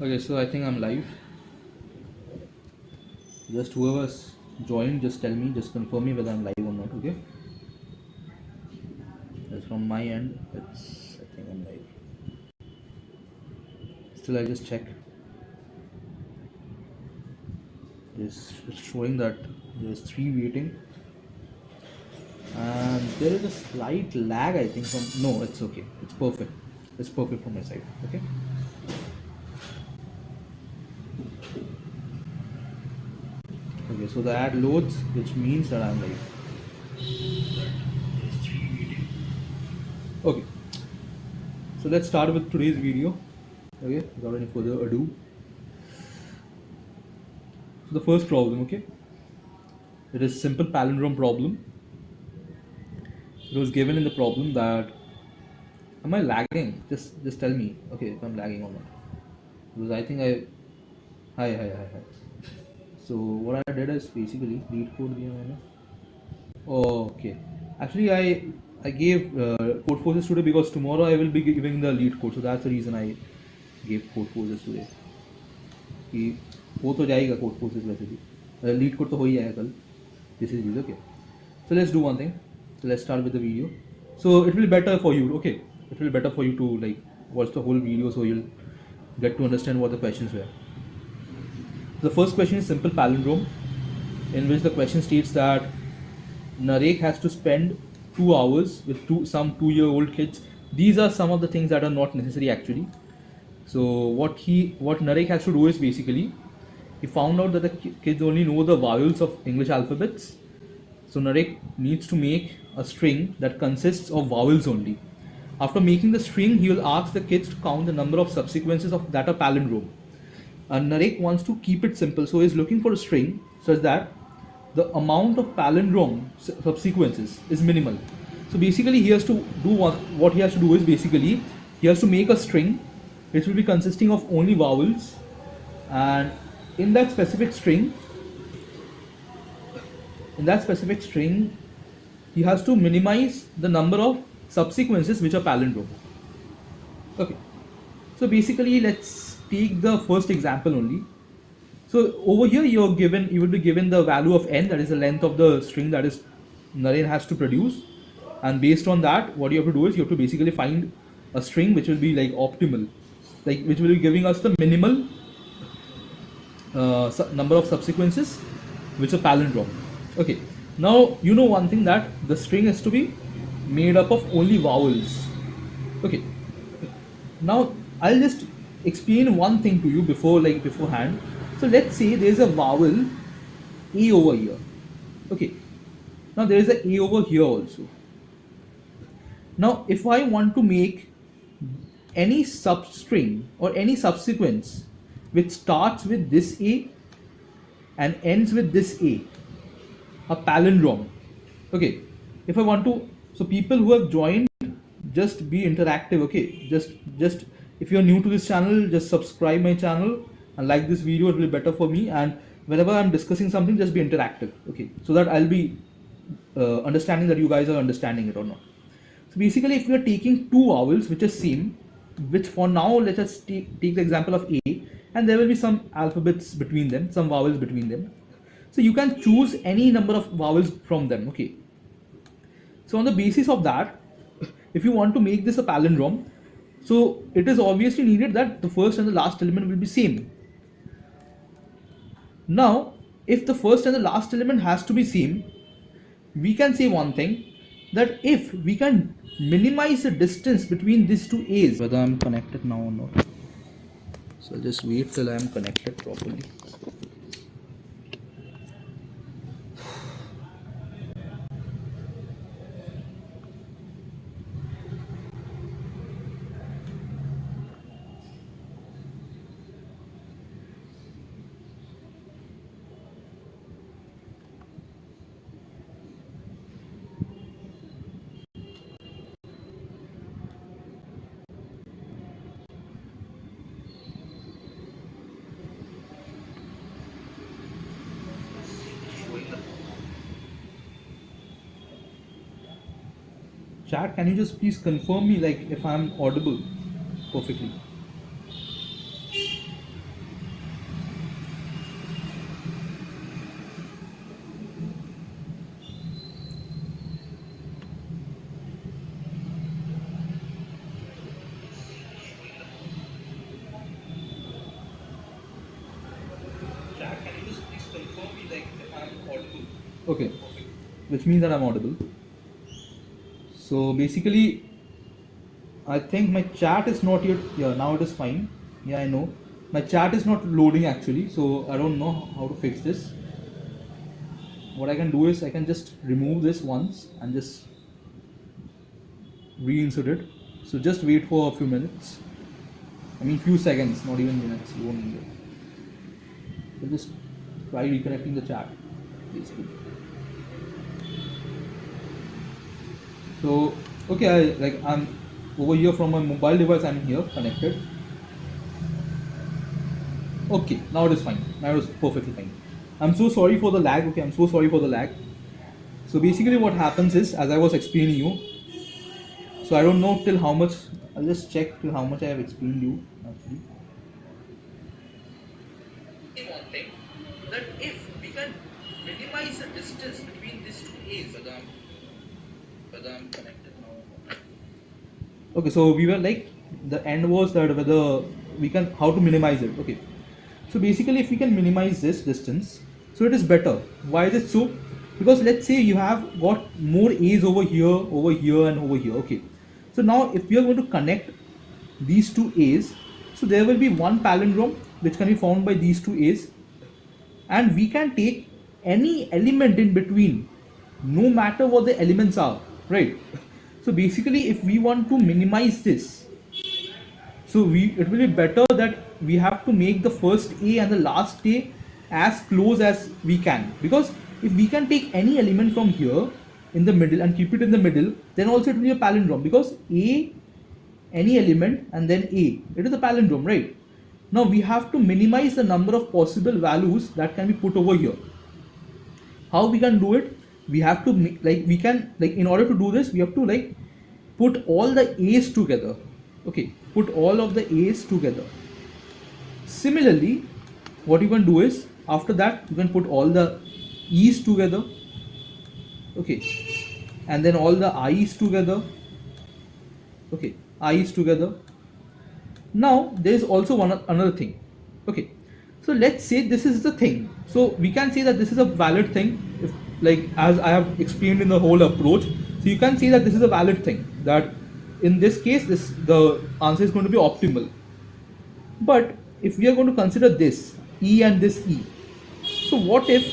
Okay, so I think I'm live. Just whoever's joined, just tell me, just confirm me whether I'm live or not, okay? That's from my end, I think I'm live. Still, I just check. It's showing that there's 3 waiting. And there is a slight lag, I think, from. No, it's okay. It's perfect. It's perfect from my side, okay? Okay, so the ad loads, which means that I'm live. Okay, so let's start with today's video. Okay, without any further ado. So the first problem, okay, it is simple palindrome problem. It was given in the problem that am I lagging? Just tell me, okay, if I'm lagging or not. Because I think I hi. So what I did is basically lead code दिया मैंने. Oh, okay. Actually, I gave Codeforces today because tomorrow I will be giving the lead code. So that's the reason I gave Codeforces today. कि वो तो जाएगा Codeforces वैसे भी. Lead code तो हो ही जाएगा कल. This is okay. So let's do one thing. So let's start with the video. So it will be better for you. Okay, it will be better for you to like watch the whole video so you'll get to understand what the questions were. The first question is simple palindrome, in which the question states that Narek has to spend 2 hours with some 2-year-old kids. These are some of the things that are not necessary actually. So what Narek has to do is basically he found out that the kids only know the vowels of English alphabets. So Narek needs to make a string that consists of vowels only. After making the string, he will ask the kids to count the number of subsequences of that are palindrome. And Narek wants to keep it simple, so he's looking for a string such that the amount of palindrome subsequences is minimal. So basically, he has to do what he has to do is basically he has to make a string which will be consisting of only vowels, and in that specific string, he has to minimize the number of subsequences which are palindrome. Okay, so basically, let's take the first example only. So over here you will be given the value of n, that is the length of the string that is Naren has to produce, and based on that what you have to do is you have to basically find a string which will be like optimal, like which will be giving us the minimal number of subsequences which are palindrome. Okay, now you know one thing, that the string has to be made up of only vowels. Okay, now I'll just explain one thing to you beforehand. So let's say there's a vowel A over here. Okay, now there is a A over here also. Now if I want to make any substring or any subsequence which starts with this A and ends with this a palindrome. Okay, if I want to, so people who have joined, just be interactive. Okay, just if you're new to this channel, just subscribe my channel and like this video. It will be better for me, and whenever I'm discussing something, just be interactive. Okay, so that I'll be understanding that you guys are understanding it or not. So basically, if we are taking two vowels which are same, which for now let us take the example of A, and there will be some alphabets between them, some vowels between them. So you can choose any number of vowels from them. Okay, so on the basis of that, if you want to make this a palindrome, so it is obviously needed that the first and the last element will be same. Now if the first and the last element has to be same, we can say one thing, that if we can minimize the distance between these two A's, whether I'm connected now or not. So I'll just wait till I'm connected properly. Chat, can you just please confirm me like if I'm audible perfectly? Okay, which means that I'm audible. So basically, I think my chat is not yet. Yeah, now it is fine. Yeah, I know. My chat is not loading actually, so I don't know how to fix this. What I can do is I can just remove this once and just reinsert it. So just wait for a few minutes. I mean, few seconds, not even minutes. You won't need it. We'll just try reconnecting the chat, basically. So okay, I'm over here from my mobile device. I'm here connected. Okay, now it is fine. Now it is perfectly fine. I'm so sorry for the lag. Okay, I'm so sorry for the lag. So basically, what happens is, as I was explaining you, so I don't know till how much. I'll just check till how much I have explained you actually. One thing that if we can minimize the distance between these two A's, whether I'm connected now. Okay, so we were like the end was that whether we can how to minimize it. Okay, so basically if we can minimize this distance, so it is better. Why is it so? Because let's say you have got more A's over here, and over here. Okay, so now if we are going to connect these two A's, so there will be one palindrome which can be found by these two A's, and we can take any element in between, no matter what the elements are, right? So basically if we want to minimize this, so it will be better that we have to make the first A and the last A as close as we can, because if we can take any element from here in the middle and keep it in the middle, then also it will be a palindrome, because A, any element, and then A, it is a palindrome, right? Now we have to minimize the number of possible values that can be put over here. How we can do it? We have to in order to do this, we have to put all the A's together. Okay, put all of the A's together. Similarly, what you can do is, after that you can put all the E's together. Okay, and then all the I's together. Okay, I's together. Now there is also another thing. Okay, so let's say this is the thing. So we can say that this is a valid thing, if as I have explained in the whole approach. So you can say that this is a valid thing, that in this case the answer is going to be optimal. But if we are going to consider this E and this E, so what if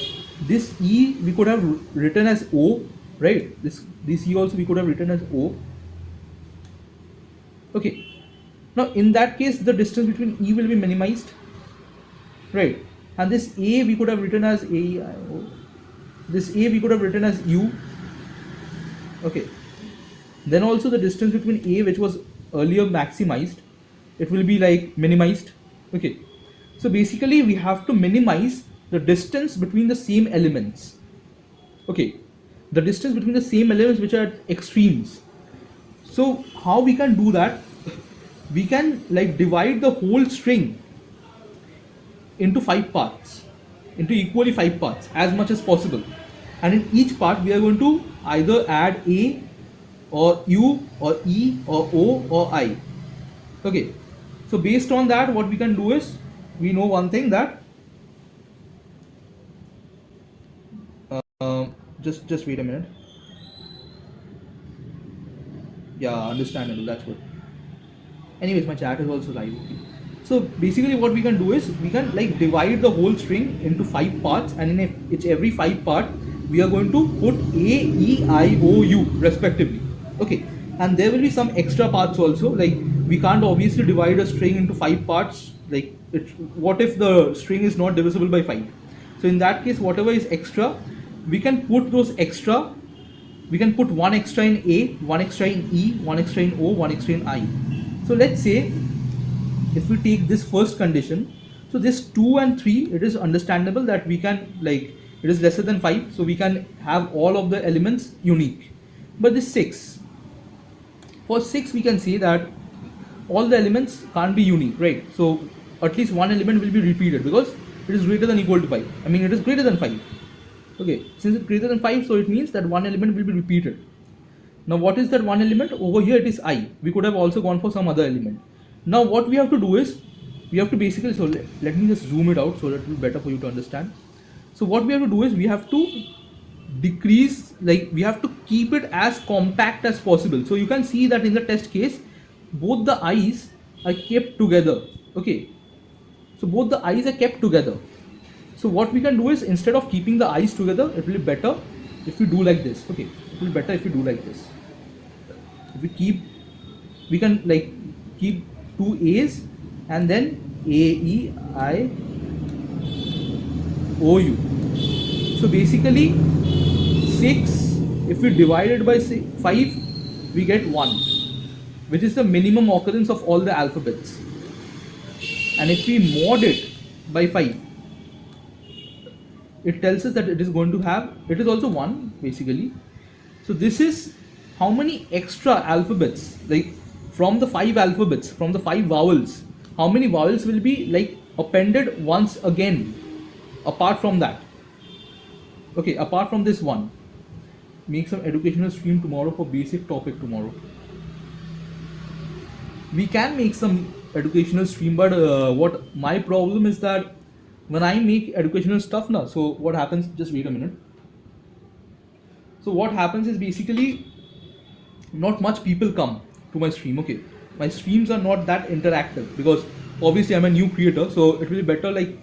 this E we could have written as O, right? This E also we could have written as O. Okay, now in that case the distance between E will be minimized, right? And this A we could have written as A, this A we could have written as U. Okay, then also the distance between A, which was earlier maximized, it will be minimized. Okay, so basically we have to minimize the distance between the same elements. Okay, the distance between the same elements which are at extremes. So how we can do that? We can divide the whole string into 5 parts, into equally 5 parts as much as possible, and in each part we are going to either add A or U or E or O or I. Okay, so based on that, what we can do is, we know one thing, that just wait a minute. Yeah, understandable, that's good. Anyways, my chat is also live. So basically what we can do is, we can divide the whole string into 5 parts, and in each every 5 part we are going to put A, E, I, O, U respectively. Okay, and there will be some extra parts also, we can't obviously divide a string into 5 parts, what if the string is not divisible by 5? So in that case, whatever is extra, we can put those extra, we can put one extra in A, one extra in E, one extra in O, one extra in I. So let's say if we take this first condition, so this 2 and 3, it is understandable that we can it is lesser than 5, so we can have all of the elements unique. But this 6, for 6 we can say that all the elements can't be unique, right? So at least one element will be repeated, because it is greater than equal to 5. I mean, it is greater than 5. Okay, since it's greater than 5, so it means that one element will be repeated. Now what is that one element? Over here it is I. We could have also gone for some other element. Now what we have to do is, we have to basically, so let me just zoom it out so that it will be better for you to understand. So what we have to do is, we have to decrease, like we have to keep it as compact as possible. So you can see that in the test case, both the eyes are kept together. Okay, so both the eyes are kept together. So what we can do is, instead of keeping the eyes together, it will be better if we do like this. Okay, it will be better if we do like this. If we keep, we can like keep two A's and then AEIOU. So basically 6, if we divide it by 5, we get 1, which is the minimum occurrence of all the alphabets. And if we mod it by 5, it tells us that it is going to have, it is also 1 basically. So this is how many extra alphabets, like from the 5 alphabets, from the 5 vowels, how many vowels will be like appended once again apart from that. Okay, apart from this one. Make some educational stream tomorrow for basic topic tomorrow. We can make some educational stream, but what my problem is that when I make educational stuff now, so what happens, just wait a minute. So what happens is basically not much people come to my stream. Okay, my streams are not that interactive because obviously I'm a new creator, so it will be better like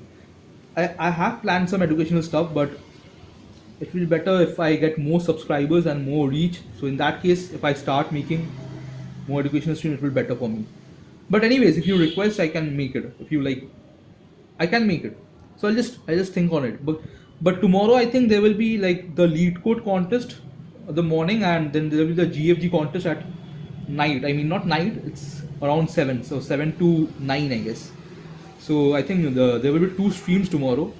I have planned some educational stuff, but it will be better if I get more subscribers and more reach. So in that case, if I start making more educational stream, it will be better for me. But anyways, if you request, I can make it. If you like, I can make it. So I just think on it. But tomorrow I think there will be like the lead code contest the morning, and then there will be the GFG contest at night. I mean not night, it's around 7. So 7 to 9 I guess. So I think there will be 2 streams tomorrow.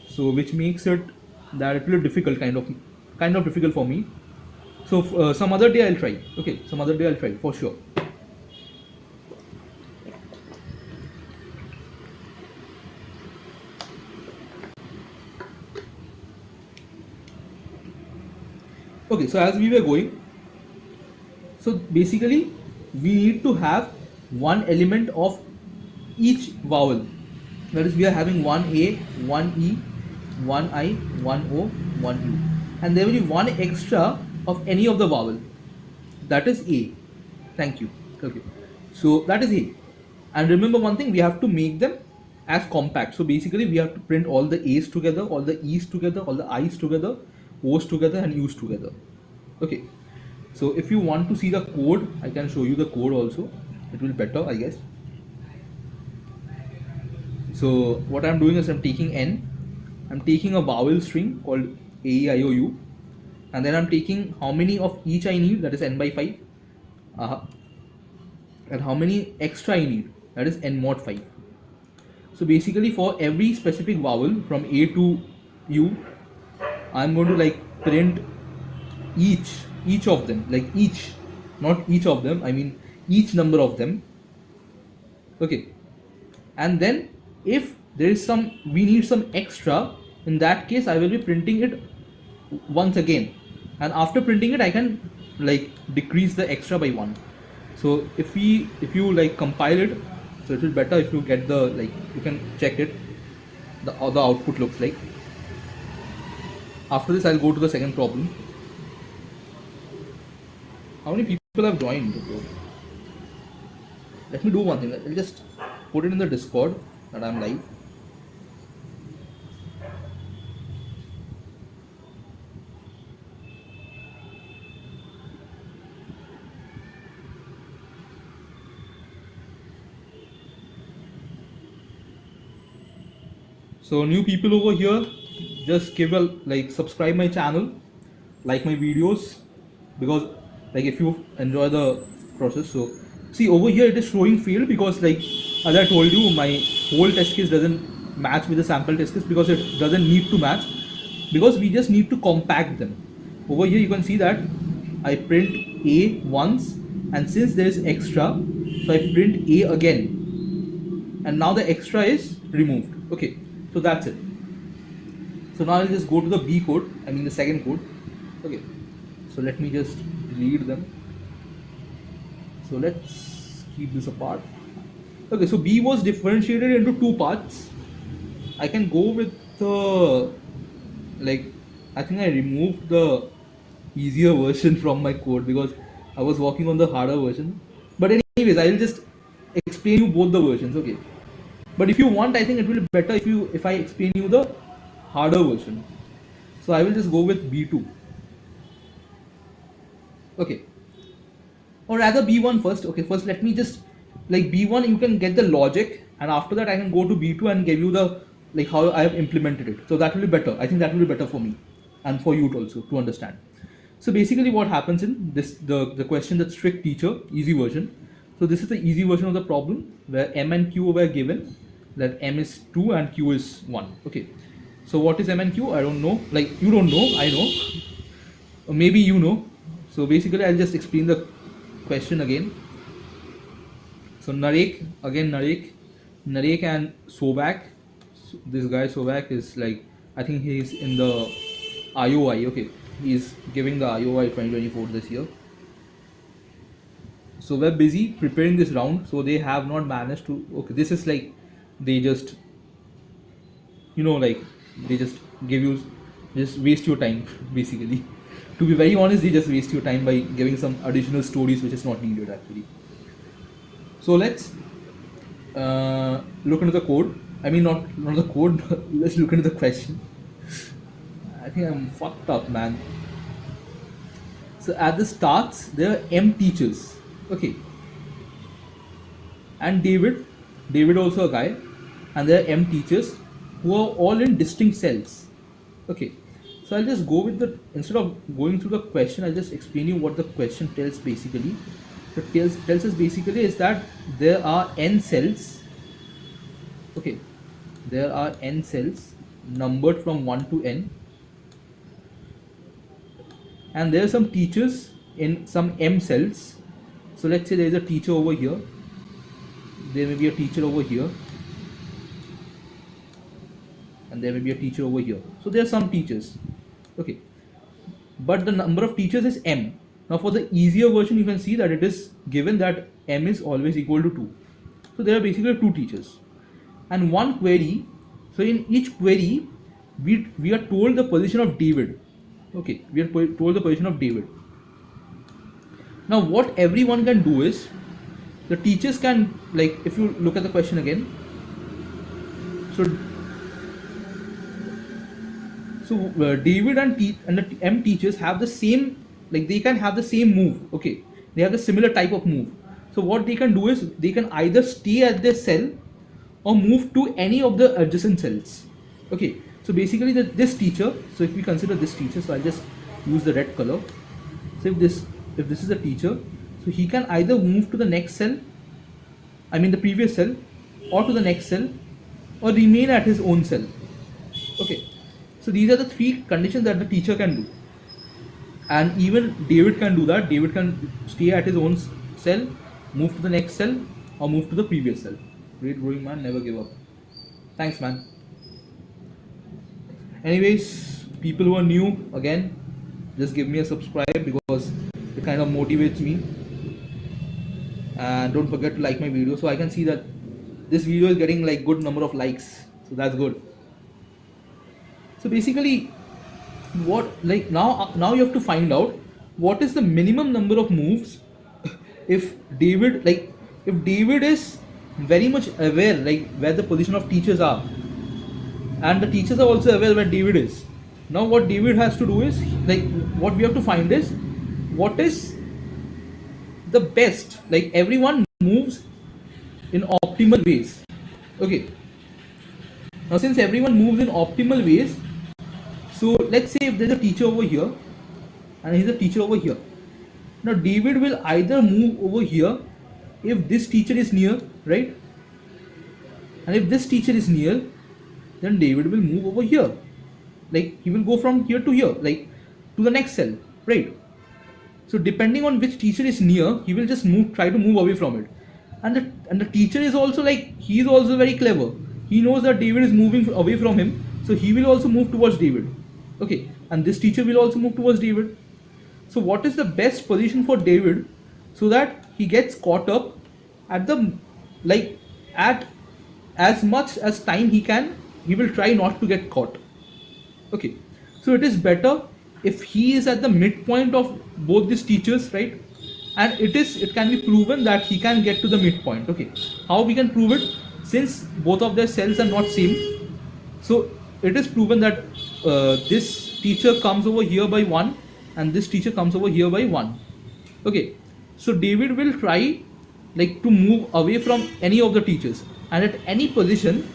So which makes it that it will be difficult, kind of difficult for me. So some other day I'll try. Okay, some other day I'll try for sure. Okay, so as we were going, so basically we need to have one element of each vowel. That is, we are having one A, one E, one I, one O, one U, and there will be one extra of any of the vowel. That is A. Thank you. Okay, so that is A. And remember one thing, we have to make them as compact. So basically we have to print all the A's together, all the E's together, all the I's together, O's together, and U's together. Okay, so if you want to see the code, I can show you the code also. It will be better, I guess. So what I'm doing is I'm taking N, I'm taking a vowel string called A, E, I, O, U, and then I'm taking how many of each I need, that is N by 5, and how many extra I need, that is N mod 5. So basically for every specific vowel from A to U, I'm going to like print each of them, like each, not each of them, I mean each number of them. Okay, and then if there is some, we need some extra, in that case I will be printing it once again, and after printing it I can like decrease the extra by 1. So if you like compile it, so it will be better if you get the, like you can check it, how the output looks like. After this I'll go to the second problem. How many people have joined? Let me do one thing, I'll just put it in the Discord that I'm live. So new people over here, just give a like, subscribe my channel, like my videos, because like if you enjoy the process. So see over here it is showing failed because like as I told you, my whole test case doesn't match with the sample test case because it doesn't need to match, because we just need to compact them. Over here you can see that I print A once, and since there is extra, so I print A again, and now the extra is removed. Okay, so that's it. So now I'll just go to the B code, I mean the second code. Okay, so let me just delete them. So let's keep this apart. Okay, so B was differentiated into 2 parts. I can go with like I think I removed the easier version from my code because I was working on the harder version. But anyways, I will just explain you both the versions, okay? But if you want, I think it will be better if I explain you the harder version. So I will just go with B2. Okay. Or rather B1 first. Okay, first let me just like B1 you can get the logic, and after that I can go to B2 and give you the like how I have implemented it. So that will be better. I think that will be better for me and for you also to understand. So basically what happens in this the question, that strict teacher easy version. So this is the easy version of the problem where M and Q were given, that M is 2 and Q is 1. Okay. So what is M and Q? I don't know. Like you don't know, I know. Or maybe you know. So basically I'll just explain the question again. So Narek and Sovak. This guy Sovak is like, I think he's in the IOI. Okay, he's giving the IOI 2024 this year. So we're busy preparing this round. So they have not managed to. Okay, this is like they just like they just give you, just waste your time basically. To be very honest, they just waste your time by giving some additional stories which is not needed actually. So let's look into the code. I mean, not the code. Let's look into the question. I think I'm fucked up, man. So at the starts, there are M teachers. Okay, and David also a guy, and there are M teachers who are all in distinct cells. Okay, so I'll just go with the, instead of going through the question, I'll just explain you what the question tells basically. So tells us basically is that there are n cells. Okay, there are n cells numbered from 1 to n, and there are some teachers in some m cells. So let's say there is a teacher over here, there may be a teacher over here, and there may be a teacher over here. So there are some teachers. Okay, but the number of teachers is m. Now for the easier version, you can see that it is given that m is always equal to 2. So there are basically 2 teachers and one query. So in each query, we are told the position of David. Okay, we are told the position of David. Now what everyone can do is, the teachers can, like if you look at the question again, so David and the M teachers have the same, like they can have the same move. Okay, they have the similar type of move. So what they can do is they can either stay at their cell or move to any of the adjacent cells. Okay, so basically this teacher, so if we consider this teacher, so I'll just use the red color. So if this is a teacher, so he can either move to the next cell, I mean the previous cell, or to the next cell, or remain at his own cell. Okay, so these are the 3 conditions that the teacher can do, and even David can do that. David can stay at his own cell, move to the next cell, or move to the previous cell. Great growing man, never give up. Thanks, man. Anyways, people who are new, again, just give me a subscribe because it kind of motivates me. And don't forget to like my video, so I can see that this video is getting like good number of likes. So that's good. So basically, what, like now you have to find out what is the minimum number of moves if David is very much aware like where the position of teachers are, and the teachers are also aware where David is. Now what David has to do is, like what we have to find is what is the best, like everyone moves in optimal ways. Okay, now since everyone moves in optimal ways, so let's say if there's a teacher over here and he's a teacher over here. Now David will either move over here if this teacher is near, right? And if this teacher is near, then David will move over here. Like he will go from here to here, like to the next cell, right? So depending on which teacher is near, he will just try to move away from it. And the teacher is also like, he is also very clever. He knows that David is moving away from him, so he will also move towards David. Okay, and this teacher will also move towards David. So what is the best position for David so that he gets caught up at the, like at as much as time he can, he will try not to get caught. Okay, So it is better if he is at the midpoint of both these teachers, right? And it can be proven that he can get to the midpoint. Okay, how we can prove it? Since both of their cells are not same, so it is proven that this teacher comes over here by 1 and this teacher comes over here by 1. Okay, so David will try like to move away from any of the teachers, and at any position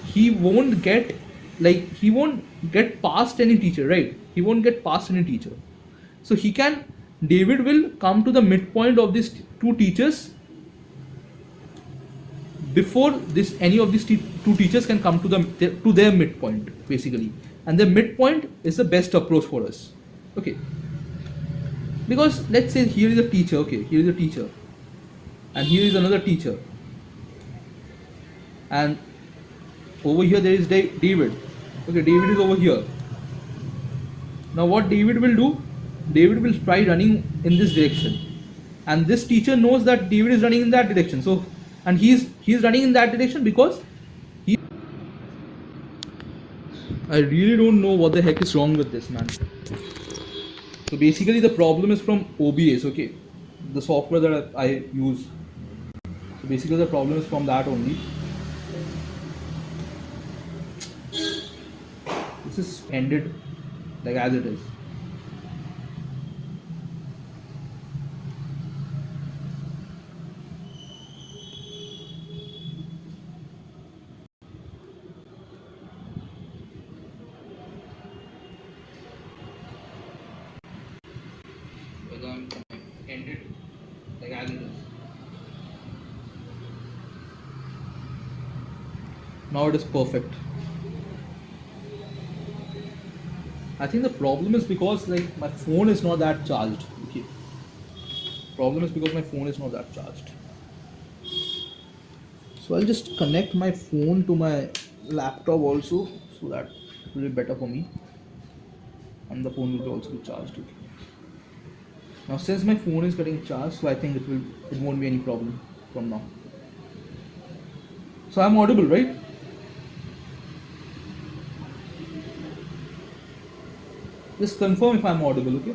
he won't get, like he won't get past any teacher, right? He won't get past any teacher. So he can, David will come to the midpoint of these two teachers before this any of these two teachers can come to their midpoint basically, and the midpoint is the best approach for us. Okay, because let's say here is a teacher, okay, here is a teacher and here is another teacher, and over here there is David. Okay, David is over here. Now what David will do, David will try running in this direction, and this teacher knows that David is running in that direction, so and he's running in that direction because he, I really don't know what the heck is wrong with this, man. So basically the problem is from OBS, okay, the software that I use. So basically the problem is from that only. This is ended like as it is. Ended like as it is. Now it is perfect. I think the problem is because like my phone is not that charged. Okay. Problem is because my phone is not that charged. So I'll just connect my phone to my laptop also, so that it will be better for me. And the phone will also be charged. Okay. Now since my phone is getting charged, so I think it won't be any problem from now. So I'm audible, right? Just confirm if I'm audible, okay?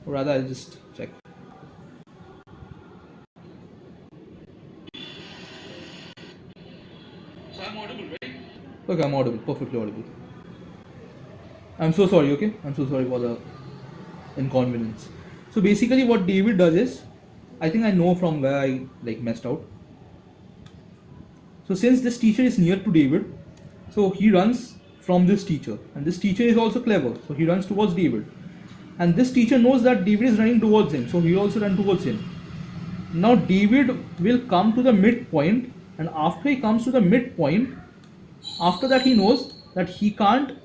Or rather, I'll just check. So I'm audible, right? Okay, I'm audible, perfectly audible. I'm so sorry, okay? I'm so sorry for the inconvenience. So basically what David does is, I think I know from where I like messed out. So since this teacher is near to David, so he runs from this teacher, and this teacher is also clever, so he runs towards David, and this teacher knows that David is running towards him, so he also runs towards him. Now David will come to the midpoint, and after he comes to the midpoint, after that he knows that he can't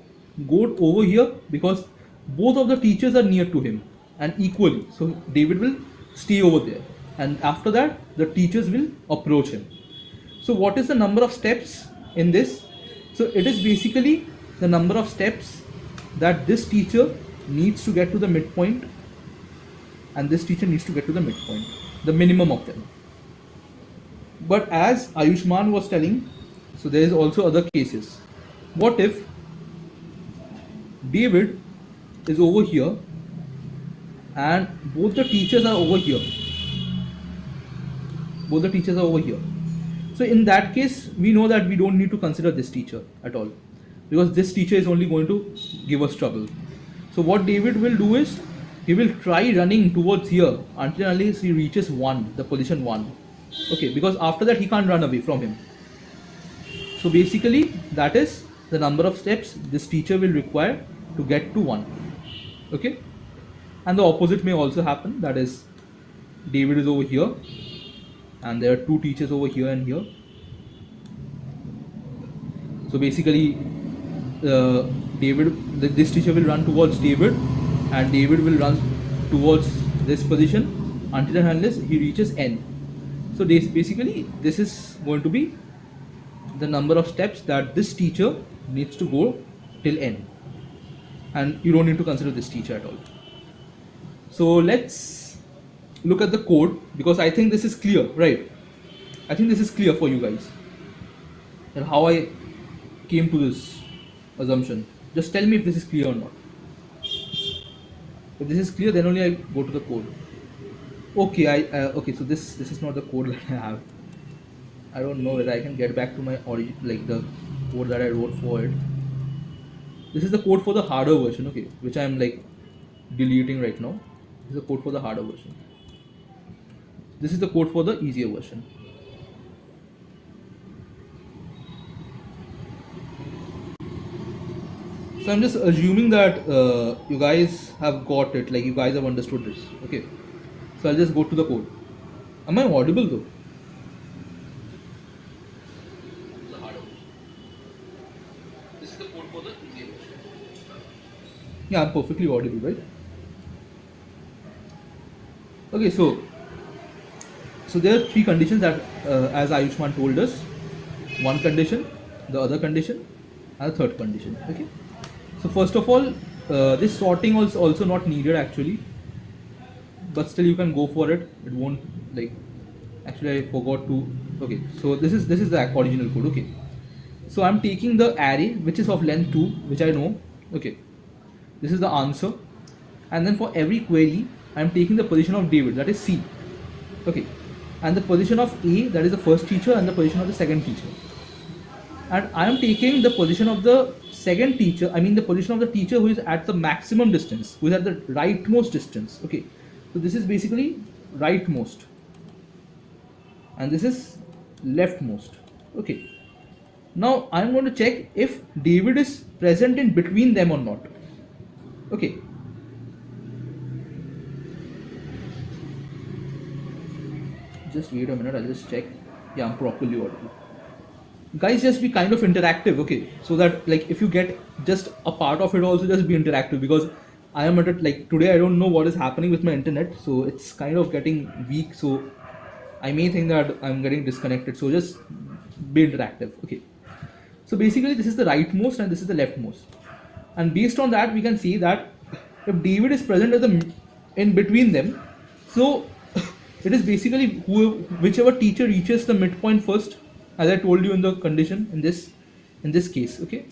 go over here because both of the teachers are near to him and equally, so David will stay over there, and after that the teachers will approach him. So what is the number of steps in this? So it is basically the number of steps that this teacher needs to get to the midpoint and this teacher needs to get to the midpoint, the minimum of them. But as Ayushman was telling, so there is also other cases. What if David is over here and both the teachers are over here? Both the teachers are over here. So in that case, we know that we don't need to consider this teacher at all, because this teacher is only going to give us trouble. So what David will do is, he will try running towards here until unless he reaches 1, the position 1. Okay, because after that he can't run away from him. So basically that is the number of steps this teacher will require to get to 1. Okay, and the opposite may also happen, that is David is over here and there are two teachers over here and here. So basically this teacher will run towards David and David will run towards this position until and unless he reaches N. So basically this is going to be the number of steps that this teacher needs to go till N, and you don't need to consider this teacher at all. So let's look at the code, because I think this is clear, right? I think this is clear for you guys. And how I came to this assumption. Just tell me if this is clear or not. If this is clear, then only I go to the code. Okay, okay. So this is not the code that I have. I don't know whether I can get back to my origin, like the code that I wrote for it. This is the code for the harder version, okay, which I'm like deleting right now. This is the code for the harder version. This is the code for the easier version. So I'm just assuming that you guys have got it, like you guys have understood this, okay. So I'll just go to the code. Am I audible though? The harder version. This is the code for the easier version. Yeah, I'm perfectly audible, right? Okay, so there are three conditions that, as Ayushman told us, one condition, the other condition, and the third condition. Okay. So first of all, this sorting was also not needed actually, but still you can go for it. It won't like. Actually, I forgot to. Okay. So this is the original code. Okay. So I'm taking the array which is of length 2, which I know. Okay. This is the answer, and then for every query, I'm taking the position of David, that is C. Okay, and the position of A, that is the first teacher, and the position of the second teacher. And I am taking the position of the second teacher, I mean the position of the teacher who is at the maximum distance, who is at the rightmost distance. Okay, so this is basically rightmost, and this is leftmost. Okay, now I am going to check if David is present in between them or not. Okay. Just wait a minute, I'll just check. Yeah, I'm properly audible. Guys, just be kind of interactive, okay? So that like if you get just a part of it also, just be interactive, because I am at it like today I don't know what is happening with my internet, so it's kind of getting weak, so I may think that I'm getting disconnected, so just be interactive, okay? So basically this is the rightmost and this is the leftmost. And based on that, we can see that if David is present at the in between them, so it is basically whichever teacher reaches the midpoint first, as I told you in the condition in this case. Okay,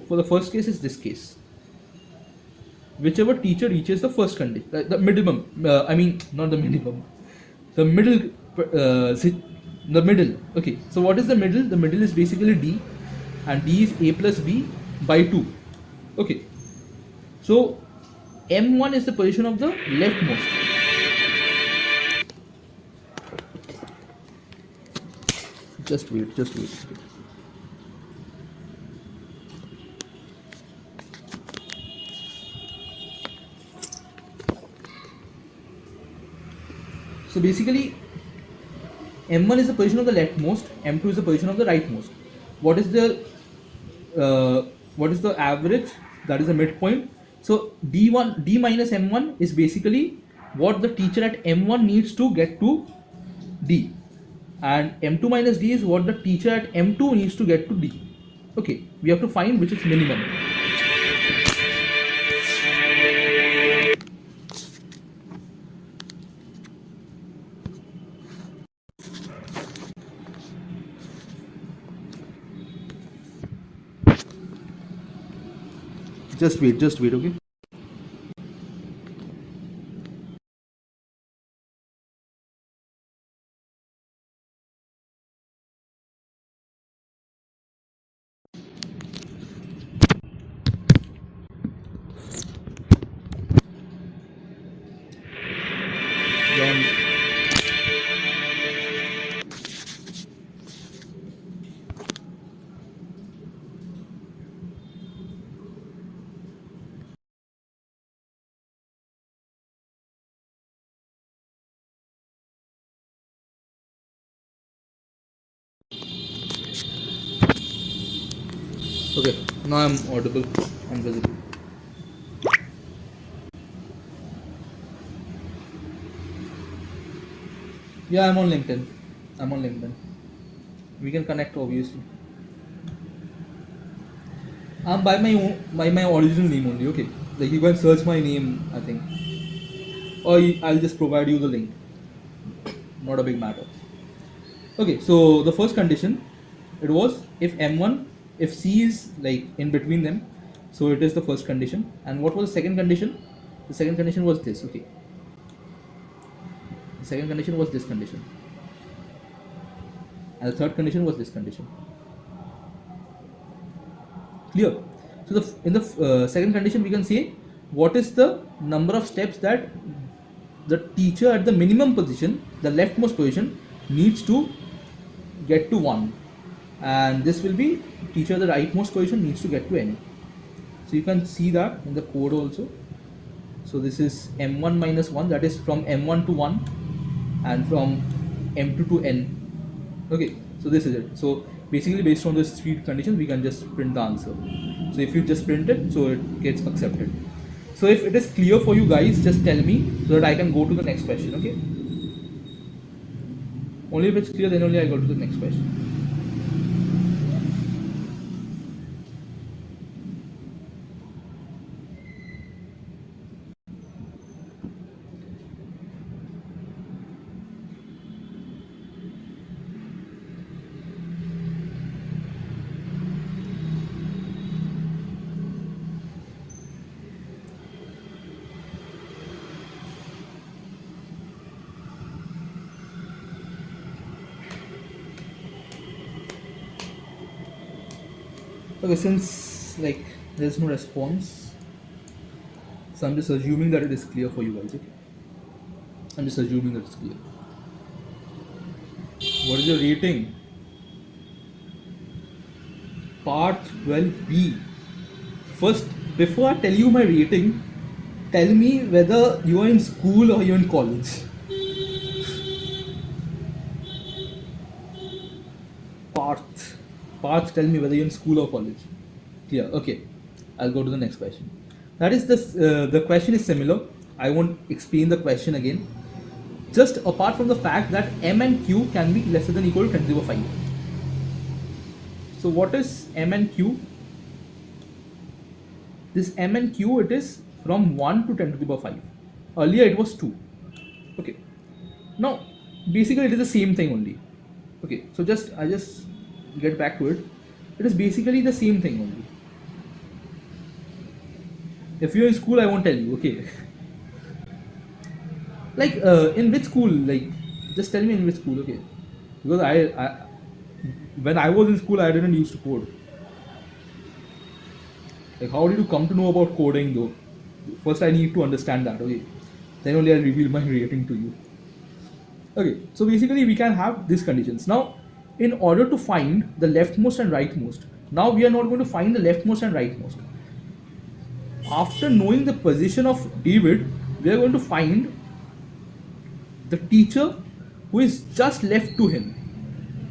for the first case is this case. Whichever teacher reaches the first condition, the minimum. I mean not the minimum, the middle. The middle. Okay, so what is the middle? The middle is basically D, and D is A plus B by 2. Okay, so M1 is the position of the leftmost. Just wait. So basically, M1 is the position of the leftmost, M2 is the position of the rightmost. What is the average? That is the midpoint. So D minus M1 is basically what the teacher at M1 needs to get to D, and M2 minus D is what the teacher at M2 needs to get to D. Okay, we have to find which is minimum. Just wait, okay? Okay, now I'm audible and visible. Yeah, I'm on LinkedIn. We can connect obviously. I'm by my original name only. Okay, like you can search my name, I think, or I'll just provide you the link. Not a big matter. Okay, so the first condition, it was if m1, if c is like in between them, so it is the first condition. And what was the second condition? The second condition was this. Okay, the second condition was this condition, and the third condition was this condition. Clear? So in the second condition, we can say what is the number of steps that the teacher at the minimum position, the leftmost position, needs to get to 1, and this will be teacher at the rightmost position needs to get to n. So you can see that in the code also. So this is m1 minus 1, that is from m1 to 1 and from m2 to n. Okay, so this is it. So basically based on these three conditions we can just print the answer. So if you just print it, so it gets accepted. So if it is clear for you guys, just tell me so that I can go to the next question. Okay, only if it's clear, then only I go to the next question. Okay, since like there's no response, so I'm just assuming that it is clear for you guys. Okay, I'm just assuming that it's clear. What is your rating? Part 12B. First, before I tell you my rating, tell me whether you are in school or you're in college. Parth. Parth, tell me whether you're in school or college. Clear. Okay. I'll go to the next question. That is this. The question is similar. I won't explain the question again. Just apart from the fact that m and q can be lesser than or equal to 10 to the power 5. So what is m and q? This m and q, it is from 1 to 10 to the power 5. Earlier it was 2. Okay. Now basically it is the same thing only. Okay. So I just get back to it. It is basically the same thing only. If you're in school, I won't tell you. Okay. Like in which school? Like just tell me in which school. Okay. Because I when I was in school, I didn't used to code. Like, how did you come to know about coding though? First, I need to understand that. Okay, then only I'll reveal my rating to you. Okay, so basically, we can have these conditions. Now, in order to find the leftmost and rightmost, now we are not going to find the leftmost and rightmost. After knowing the position of David, we are going to find the teacher who is just left to him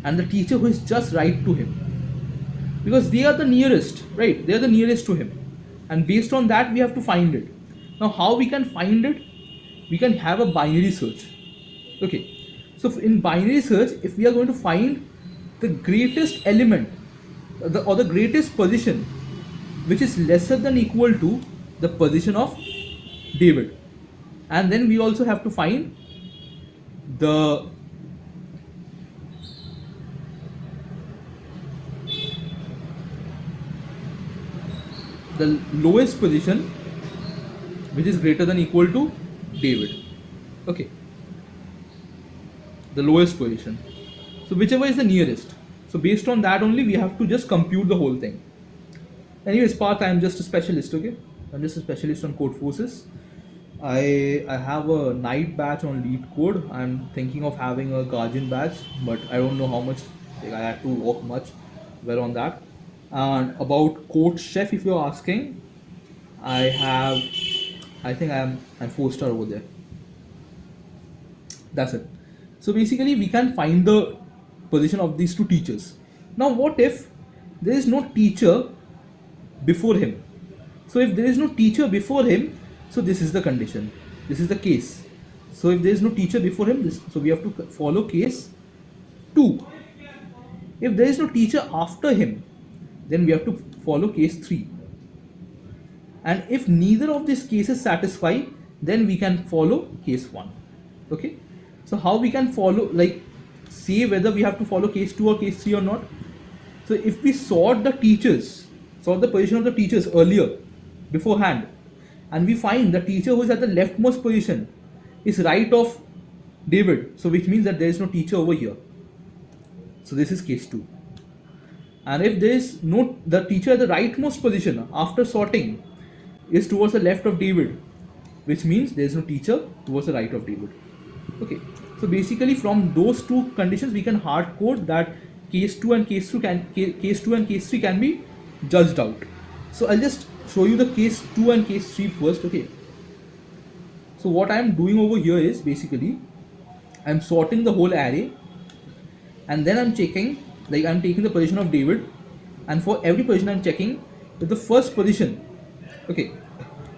and the teacher who is just right to him, because they are the nearest, right? They are the nearest to him, and based on that we have to find it. Now how we can find it? We can have a binary search. Okay, so in binary search, if we are going to find the greatest element or the greatest position which is lesser than equal to the position of David, and then we also have to find the lowest position which is greater than equal to David. Okay, the lowest position, so whichever is the nearest. So based on that only we have to just compute the whole thing. Anyways, Parth, I'm just a specialist. Okay, I'm just a specialist on Codeforces. I have a night batch on lead code. I'm thinking of having a guardian batch, but I don't know how much. Like, I have to work much well on that. And about Code Chef, if you're asking, I think I'm 4-star over there. That's it. So basically, we can find the position of these two teachers. Now, what if there is no teacher before him? So if there is no teacher before him, so this is the condition. This is the case. So if there is no teacher before him, so we have to follow case 2. If there is no teacher after him, then we have to follow case 3. And if neither of these cases satisfy, then we can follow case 1. Okay. So how we can follow, like, say whether we have to follow case 2 or case 3 or not. So if we sort the teachers, sort the position of the teachers earlier, beforehand, and we find the teacher who is at the leftmost position is right of David, so which means that there is no teacher over here. So this is case 2. And if there is no, the teacher at the rightmost position after sorting is towards the left of David, which means there is no teacher towards the right of David. Okay, so basically from those two conditions we can hard code that case 2 and case 3 can be judged out. So I'll just show you the case 2 and case 3 first. Okay, so what I am doing over here is basically I'm sorting the whole array, and then I'm checking, like I'm taking the position of David, and for every position I'm checking if the first position, okay,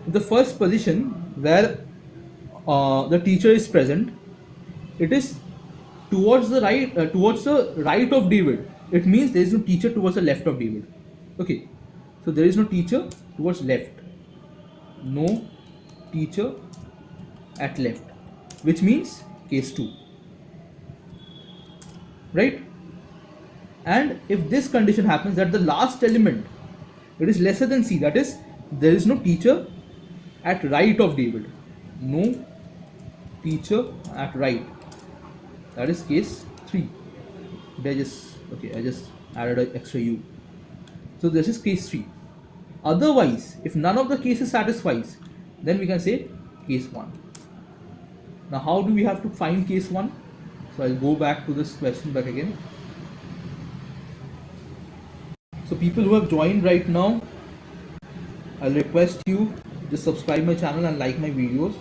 the first position where the teacher is present, it is towards the right of David. It means there is no teacher towards the left of David. Okay, so there is no teacher towards left, no teacher at left, which means case 2, right? And if this condition happens, that the last element, it is lesser than C, that is there is no teacher at right of David, no teacher at right, that is case 3. I just added an extra U. So this is case 3. Otherwise, if none of the cases satisfies, then we can say case 1. Now how do we have to find case 1? So I'll go back to this question back again. So people who have joined right now, I'll request you just subscribe my channel and like my videos.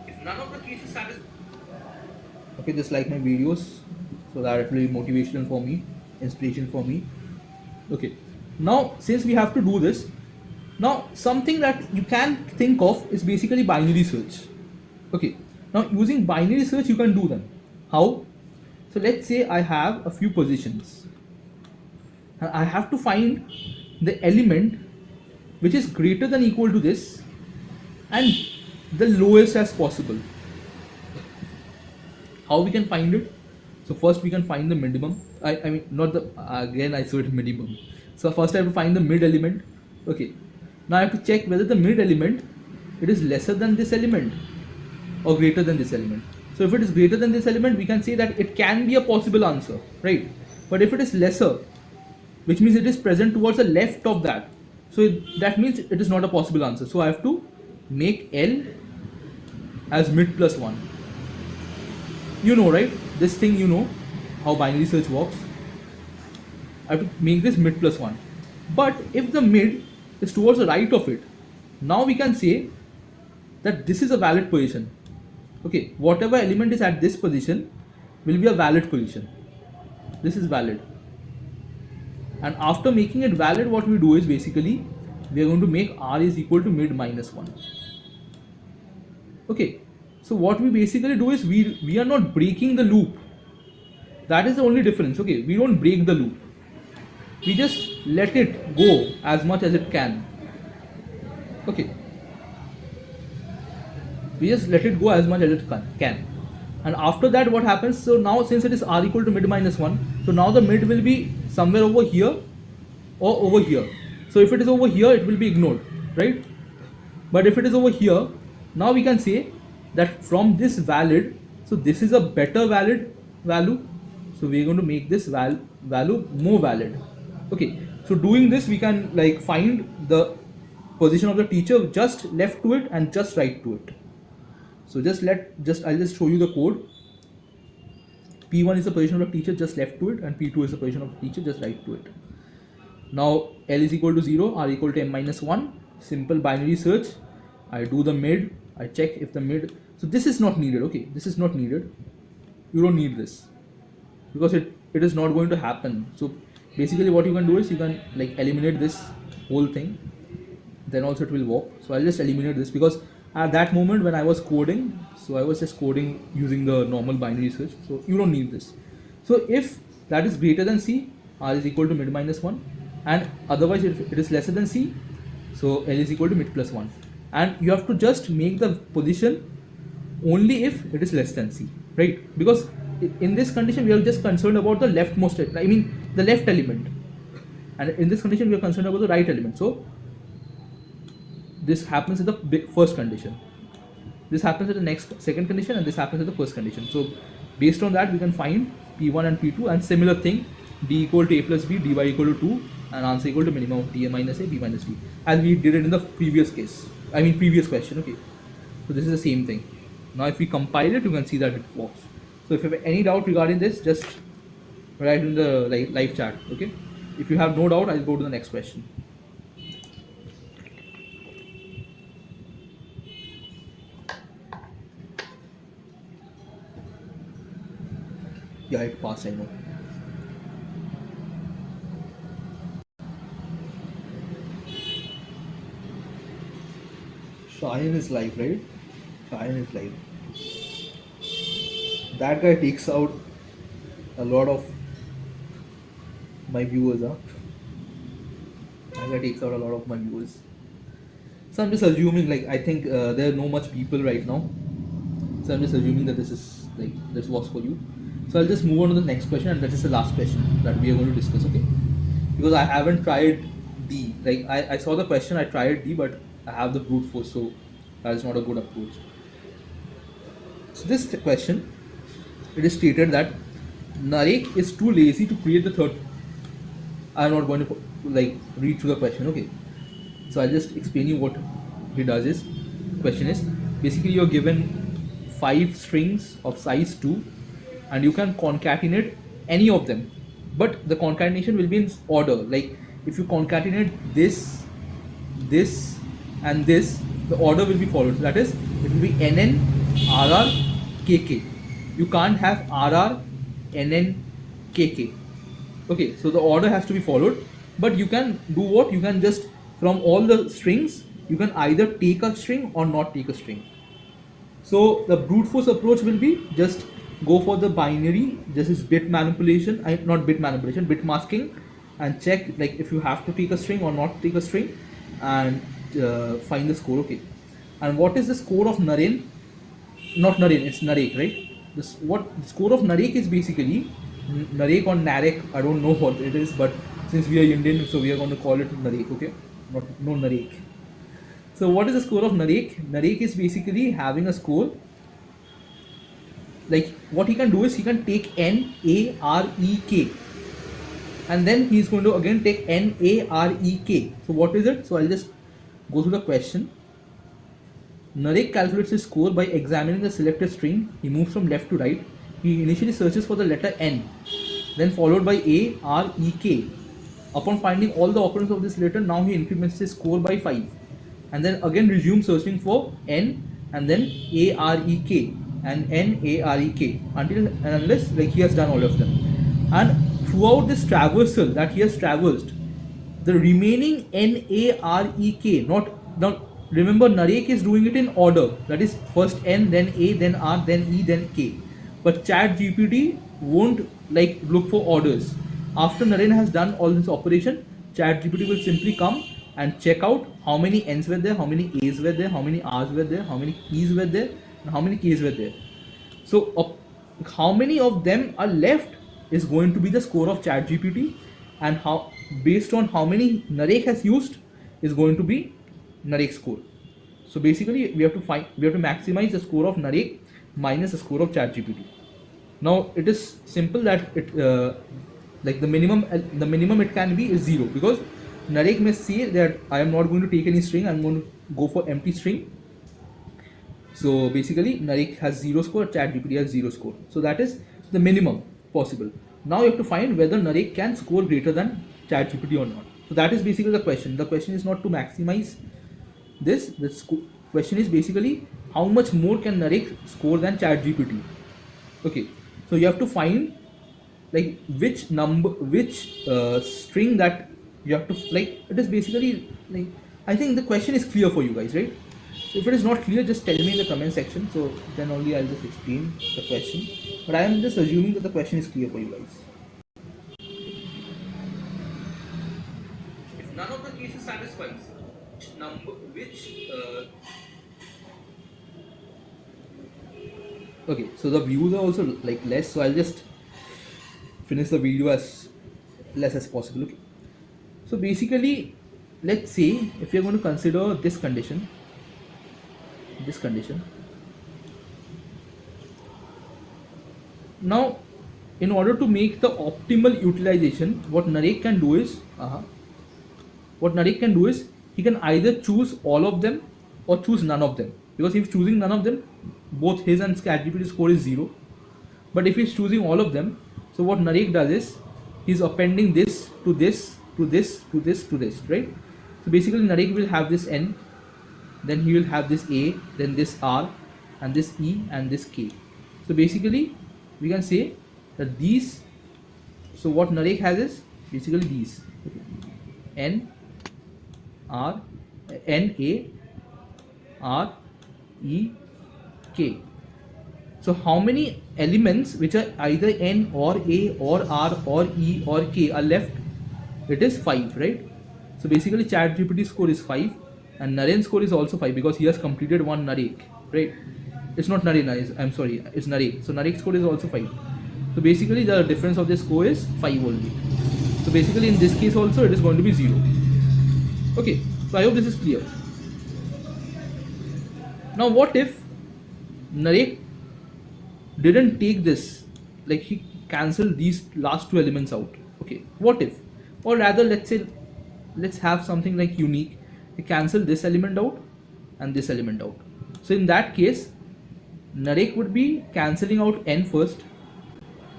If none of the cases satisfy, okay, just like my videos so that it will be motivation for me, inspiration for me. Okay, now since we have to do this, now something that you can think of is basically binary search. Okay, now using binary search you can do them. How? So let's say I have a few positions and I have to find the element which is greater than equal to this and the lowest as possible. How we can find it? So first we can find the minimum. I mean not the, again I said minimum. So first I have to find the mid element. Okay, now I have to check whether the mid element, it is lesser than this element or greater than this element. So if it is greater than this element, we can say that it can be a possible answer, right? But if it is lesser, which means it is present towards the left of that, so that means it is not a possible answer. So I have to make L as mid plus 1. You know, right? This thing, you know how binary search works. I have to make this mid plus 1. But if the mid is towards the right of it, now we can say that this is a valid position. Okay, whatever element is at this position will be a valid position. This is valid. And after making it valid, what we do is basically we are going to make R is equal to mid minus 1. Okay, so what we basically do is we are not breaking the loop. That is the only difference. Okay, we don't break the loop. We just let it go as much as it can. Okay, we just let it go as much as it can. And after that what happens, so now since it is R equal to mid minus 1, so now the mid will be somewhere over here or over here. So if it is over here, it will be ignored, right? But if it is over here, now we can say that from this valid, so this is a better valid value, so we are going to make this value more valid. Okay, so doing this we can like find the position of the teacher just left to it and just right to it. So I'll just show you the code. P1 is the position of the teacher just left to it, and P2 is the position of the teacher just right to it. Now L is equal to 0, R equal to M minus 1. Simple binary search. I do the mid. I check if the mid. So this is not needed. Okay, this is not needed. You don't need this because it is not going to happen. So basically what you can do is you can like eliminate this whole thing. Then also it will work. So I'll just eliminate this because at that moment when I was coding, so I was just coding using the normal binary search. So you don't need this. So if that is greater than C, R is equal to mid minus 1, and otherwise if it is lesser than C, so L is equal to mid plus 1. And you have to just make the position only if it is less than C, right? Because in this condition we are just concerned about the leftmost, I mean the left element, and in this condition we are concerned about the right element. So this happens in the first condition, this happens in the next second condition, and this happens in the first condition. So based on that we can find p1 and p2, and similar thing, d equal to a plus b, dy equal to 2, and answer equal to minimum of d minus a, b minus b, as we did it in the previous case, I mean previous question. Okay, so this is the same thing. Now if we compile it, you can see that it works. So if you have any doubt regarding this, just write in the live chat. Okay, if you have no doubt, I'll go to the next question. Yeah, it passed, I know. Shine is live, right? Shine is live. That guy takes out a lot of my viewers, huh? That guy takes out a lot of my viewers. So I'm just assuming, like, I think there are no much people right now. So I'm just assuming that this was for you. So I'll just move on to the next question, and that is the last question that we are going to discuss, okay? Because I haven't tried D. Like, I saw the question, I tried D, but I have the brute force, so that is not a good approach. So this question, it is stated that Narek is too lazy to create the third. I'm not going to like read through the question, okay? So I'll just explain you what he does is. Question is basically you're given 5 strings of size 2, and you can concatenate any of them, but the concatenation will be in order. Like if you concatenate this and this, the order will be followed. So that is, it will be NN, RR, KK. You can't have RR, NN, KK. Okay, so the order has to be followed, but you can do what? You can just, from all the strings, you can either take a string or not take a string. So the brute force approach will be just go for the binary. This is bit manipulation, not bit manipulation, bit masking, and check like if you have to take a string or not take a string, and find the score. Okay, and what is the score of Naren? Not Naren, it's Narek, right? This what the score of Narek is basically Narek or Narek. I don't know what it is, but since we are Indian, so we are going to call it Narek. Okay, not no Narek. So what is the score of Narek? Narek is basically having a score. Like what he can do is he can take Narek, and then he's going to again take Narek. So what is it? So I'll just go through the question. Narek calculates his score by examining the selected string. He moves from left to right. He initially searches for the letter N, then followed by Arek. Upon finding all the occurrence of this letter, now he increments his score by 5, and then again resumes searching for N, and then Arek and Narek until and unless like he has done all of them. And throughout this traversal that he has traversed, the remaining Narek, not remember Narek is doing it in order, that is first N, then A, then R, then E, then K. But Chat GPT won't like look for orders. After Naren has done all this operation, Chat GPT will simply come and check out how many N's were there, how many A's were there, how many R's were there, how many E's were there, and how many K's were there. So how many of them are left is going to be the score of Chat GPT, and how based on how many Narek has used is going to be Narek score. So basically we have to maximize the score of Narek minus the score of Chat GPT. Now it is simple that it like the minimum it can be is 0, because Narek may say that I am not going to take any string, I am going to go for empty string. So basically Narek has 0 score, Chat GPT has 0 score. So that is the minimum possible. Now you have to find whether Narek can score greater than Chat GPT or not. So that is basically the question. The question is not to maximize this. The question is basically how much more can Narek score than Chat GPT. Okay, so you have to find like which string that you have to like. It is basically like, I think the question is clear for you guys, right? So if it is not clear, just tell me in the comment section, so then only I'll just explain the question. But I am just assuming that the question is clear for you guys. If none of the cases satisfies, which Okay, so the views are also like less, so I'll just finish the video as less as possible. Okay, so basically, let's say if you're going to consider this condition. Now, in order to make the optimal utilization, what Narek can do is he can either choose all of them or choose none of them. Because if he's choosing none of them, both his and ChatGPT score is zero. But if he's choosing all of them, so what Narek does is he's appending this to this to this to this to this, right? So basically Narek will have this n, then he will have this a, then this r, and this e, and this k. So basically we can say that these, so what Narek has is basically these, okay, n r, n a, r, e, k. So how many elements which are either n or a or r or e or k are left? It is 5, right? So basically ChatGPT score is 5 and Naren's score is also 5 because he has completed one Narek, right? It's not Naren, I'm sorry, it's Narek. So Narek's score is also 5. So basically the difference of the score is 5 only. So basically in this case also it is going to be 0. Okay, so I hope this is clear. Now what if Narek didn't take this, like he cancelled these last two elements out? Okay, what if, or rather let's say, let's have something like unique, he cancel this element out and this element out. So in that case Narek would be cancelling out n first,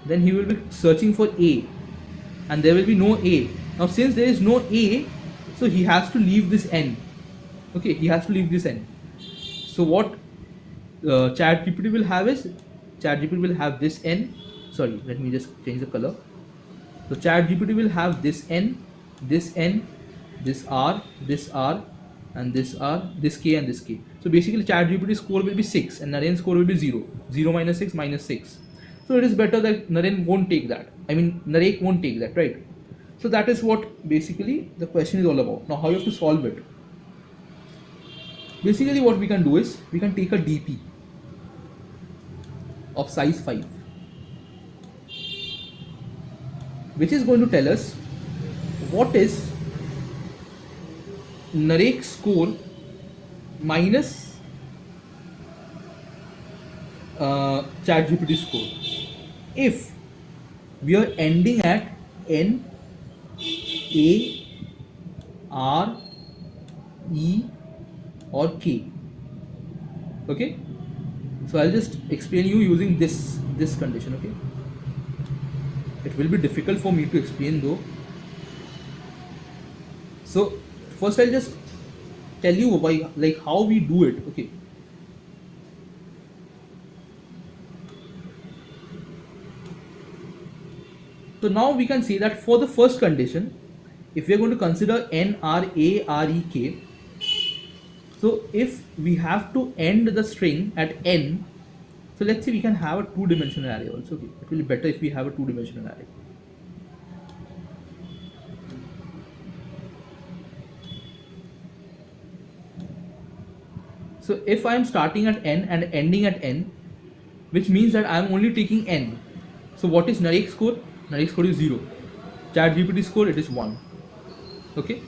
then he will be searching for a, and there will be no a. Now since there is no a, so he has to leave this n. Okay, he has to leave this n. So what ChatGPT will have is, ChatGPT will have this n. Sorry, let me just change the color. So ChatGPT will have this n, this n, this r, and this r, this k, and this k. So basically ChatGPT score will be 6 and Naren's score will be 0. 0 minus 6 minus 6. So it is better that Naren won't take that. I mean Narek won't take that, right? So that is what basically the question is all about. Now how you have to solve it? Basically what we can do is we can take a DP of size 5, which is going to tell us what is Narek's score minus ChatGPT score if we are ending at n, a, r, e or k. Okay, so I'll just explain you using this condition. Okay, it will be difficult for me to explain though. So first I'll just tell you why, like how we do it. Okay, so now we can say that for the first condition, if we are going to consider n, r, a, r, e, k, so if we have to end the string at n, so let's say we can have a two-dimensional array also. Okay, it will be better if we have a two-dimensional array. So if I am starting at n and ending at n, which means that I am only taking n. So what is Narek's score? Narek's score is 0. ChatGPT score, it is 1. Okay.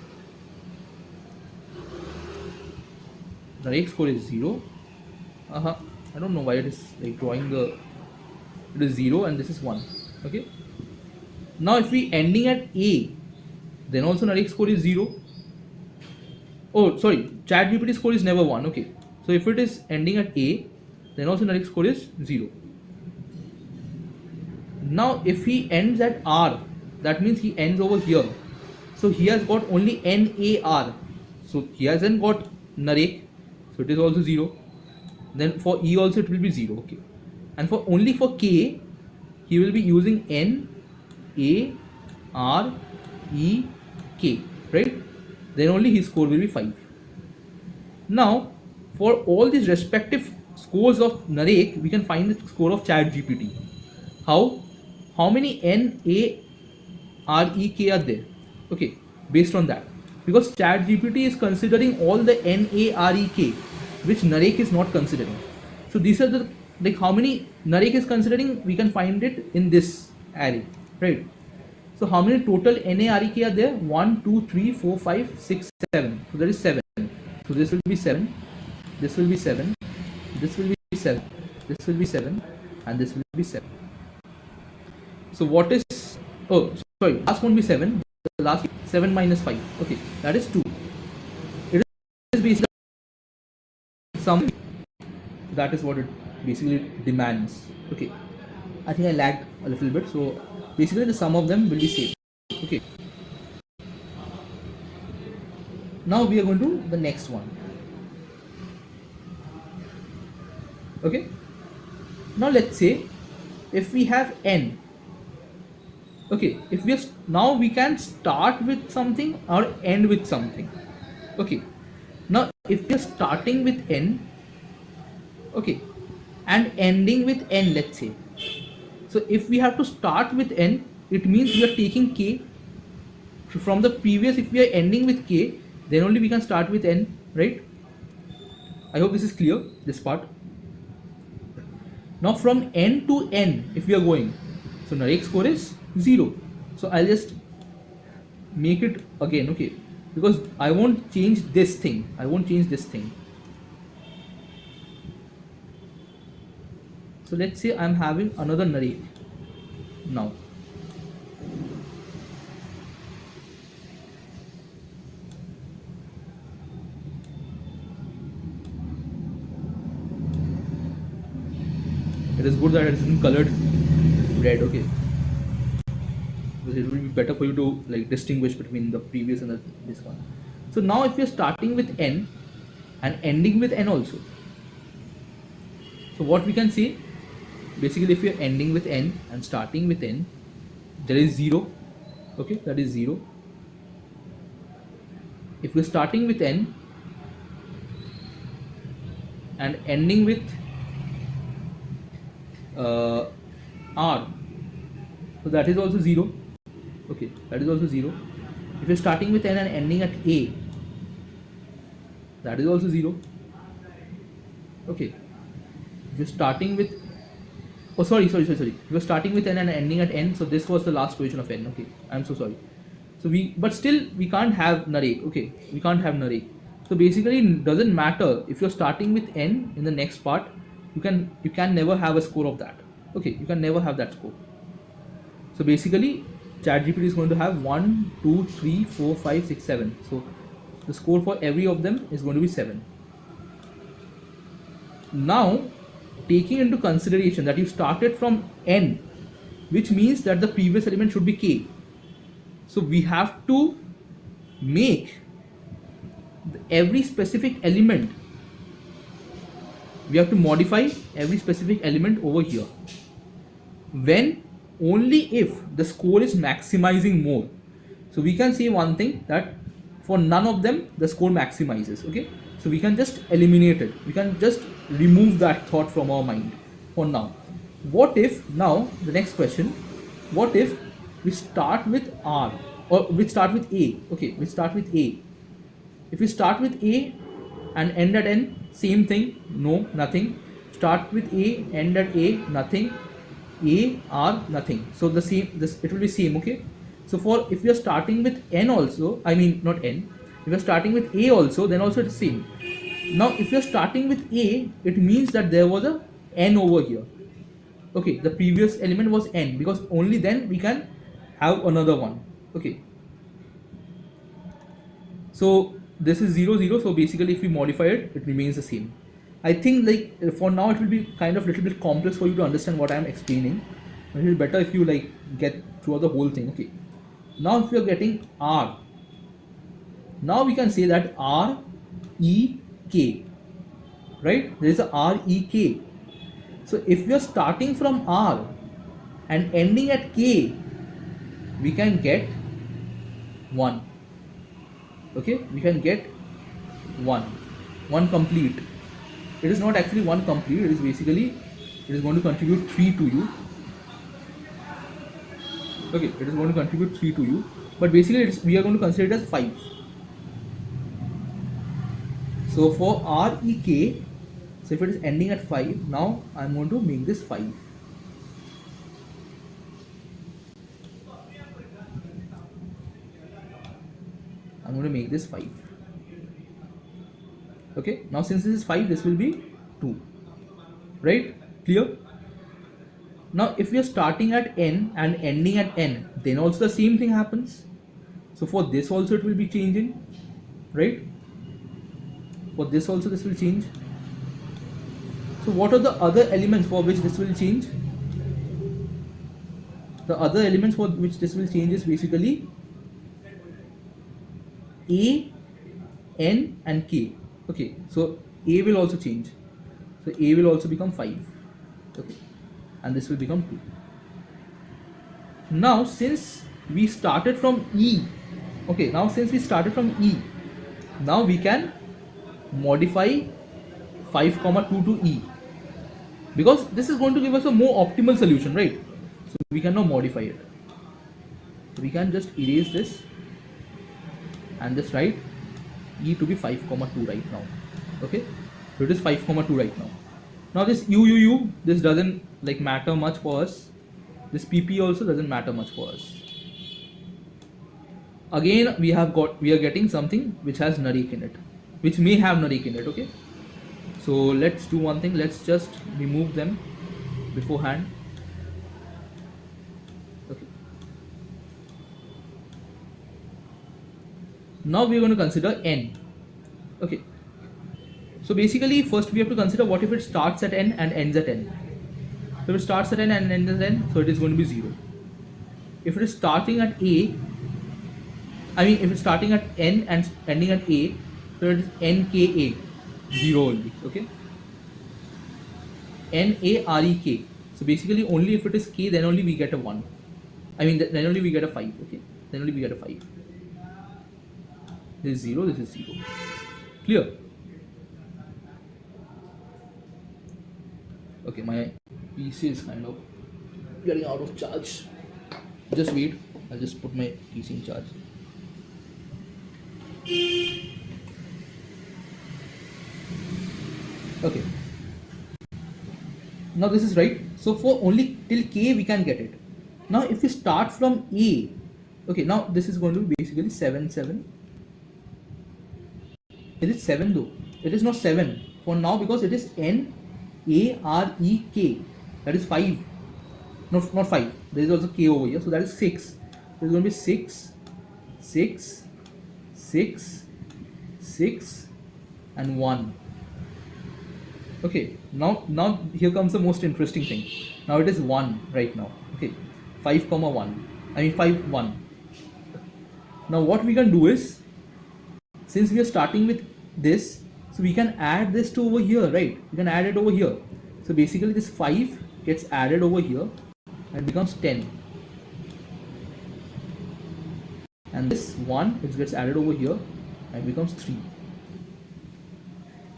Narek's score is 0. I don't know why it is like drawing the, it is 0 and this is 1. Okay. Now if we ending at a, then also Narek's score is 0. Oh sorry, ChatGPT score is never 1. Okay. So if it is ending at a, then also Narek's score is 0. Now if he ends at r, that means he ends over here. So he has got only NAR. So he hasn't got Narek. So it is also 0. Then for E also it will be 0. Okay. And for only for K, he will be using N, A, R, E, K. Right? Then only his score will be 5. Now, for all these respective scores of Narek, we can find the score of ChatGPT. How? How many N, A, R, E, K are there? Okay, based on that. Because ChatGPT is considering all the N, A, R, E, K, which Narek is not considering. So these are the like how many Narek is considering, we can find it in this array, right? So how many total NAREK are there? 1, 2, 3, 4, 5, 6, 7. So there is 7. So this will be 7, this will be 7, this will be 7, this will be 7, and this will be 7. So what is, oh sorry, last won't be 7, the last 7 minus 5, okay, that is 2. It is basically sum, that is what it basically demands. Okay, I think I lagged a little bit, so basically the sum of them will be same. Okay, now we are going to the next one. Okay, now let's say if we have n, okay, if we are, now we can start with something or end with something. Okay, now if we are starting with n, okay, and ending with n, let's say, so if we have to start with n, it means we are taking k from the previous. If we are ending with k, then only we can start with n, right? I hope this is clear, this part. Now from n to n, if we are going, so Narek score is 0. So I'll just make it again, okay, because I won't change this thing. I won't change this thing. So let's say I'm having another Narek now. It is good that it is in colored red, okay, because it will be better for you to like distinguish between the previous and this one. So now if you're starting with n and ending with n also, so what we can say, basically if you're ending with n and starting with n, there is 0, okay, that is 0. If you're starting with n and ending with r, so that is also 0, okay, that is also 0. If you're starting with n and ending at a, that is also 0, okay. If you're starting with, oh sorry, if you're starting with n and ending at n, so this was the last position of n, okay, I'm so sorry. So but still we can't have Narek, okay, we can't have Narek. So basically it doesn't matter if you're starting with n in the next part, you can never have a score of that, okay, you can never have that score. So basically ChatGPT is going to have 1, 2, 3, 4, 5, 6, 7. So the score for every of them is going to be 7. Now taking into consideration that you started from n, which means that the previous element should be k. So we have to make every specific element, we have to modify every specific element over here, when only if the score is maximizing more. So we can say one thing, that for none of them the score maximizes, okay, so we can just eliminate it, we can just remove that thought from our mind for now. What if, now the next question, what if we start with r, or we start with a, okay, we start with a. If we start with a and end at n, same thing, no, nothing. Start with a, end at a, nothing. A, r, nothing. So the same, this, it will be same, okay. So for, if we are starting with n also, I mean not n, if you are starting with a also, then also it is same. Now if you are starting with a, it means that there was a n over here, okay, the previous element was n, because only then we can have another one, okay. So this is 0, 0, so basically if we modify it, it remains the same. I think like for now it will be kind of little bit complex for you to understand what I am explaining. It will be better if you like get through the whole thing, okay. Now if you are getting r, now we can say that r, e, k, right, there is a r, e, k. So if we are starting from r and ending at k, we can get 1, okay, we can get 1 complete. It is not actually 1 complete, it is basically, it is going to contribute 3 to you, okay, it is going to contribute 3 to you, but basically we are going to consider it as 5. So for r, e, k, So if it is ending at 5, now I'm going to make this 5. I'm going to make this 5. Okay, now since this is 5, this will be 2. Right? Clear? Now if we are starting at n and ending at n, then also the same thing happens. So for this also it will be changing. Right? For this also this will change. So what are the other elements for which this will change? The other elements for which this will change is basically A, N and K. Okay, so A will also change. So A will also become 5. Okay, and this will become 2. Now since we started from E, okay, now since we started from E, now we can modify 5 comma 2 to E, because this is going to give us a more optimal solution, right? So we can now modify it. So we can just erase this and just write E to be 5 comma 2 right now. Okay, so it is 5 comma 2 right now. Now this U, this doesn't like matter much for us. This PP also doesn't matter much for us. Again we are getting something which has Narek in it, which may have Narek in it. Okay, so let's do one thing. Let's just remove them beforehand. Okay, now we are going to consider N. Okay, so basically first we have to consider what if it starts at N and ends at N. So if it starts at N and ends at N, so it is going to be 0. If it is starting at A, if it's starting at N and ending at A, so it is NKA, 0 only. Okay, NAREK. So basically only if it is K, then only we get a 1. Then only we get a 5. Okay, then only we get a 5. This is 0, this is 0. Clear? Okay, my PC is kind of getting out of charge. Just wait, I'll just put my PC in charge. Okay, now this is right. So for only till K we can get it. Now if we start from A, okay, now this is going to be basically 7, 7. Is it 7 though? It is not 7 for now because it is NAREK. That is 5. No, not 5. There is also K over here. So that is 6. There is going to be 6, 6, 6, 6 and 1. Okay, now here comes the most interesting thing. Now it is 1 right now. Okay, 5 comma 1. 5, 1. Now what we can do is, since we are starting with this, so we can add this to over here, right? We can add it over here. So basically this 5 gets added over here and becomes 10. And this 1 which gets added over here and becomes 3.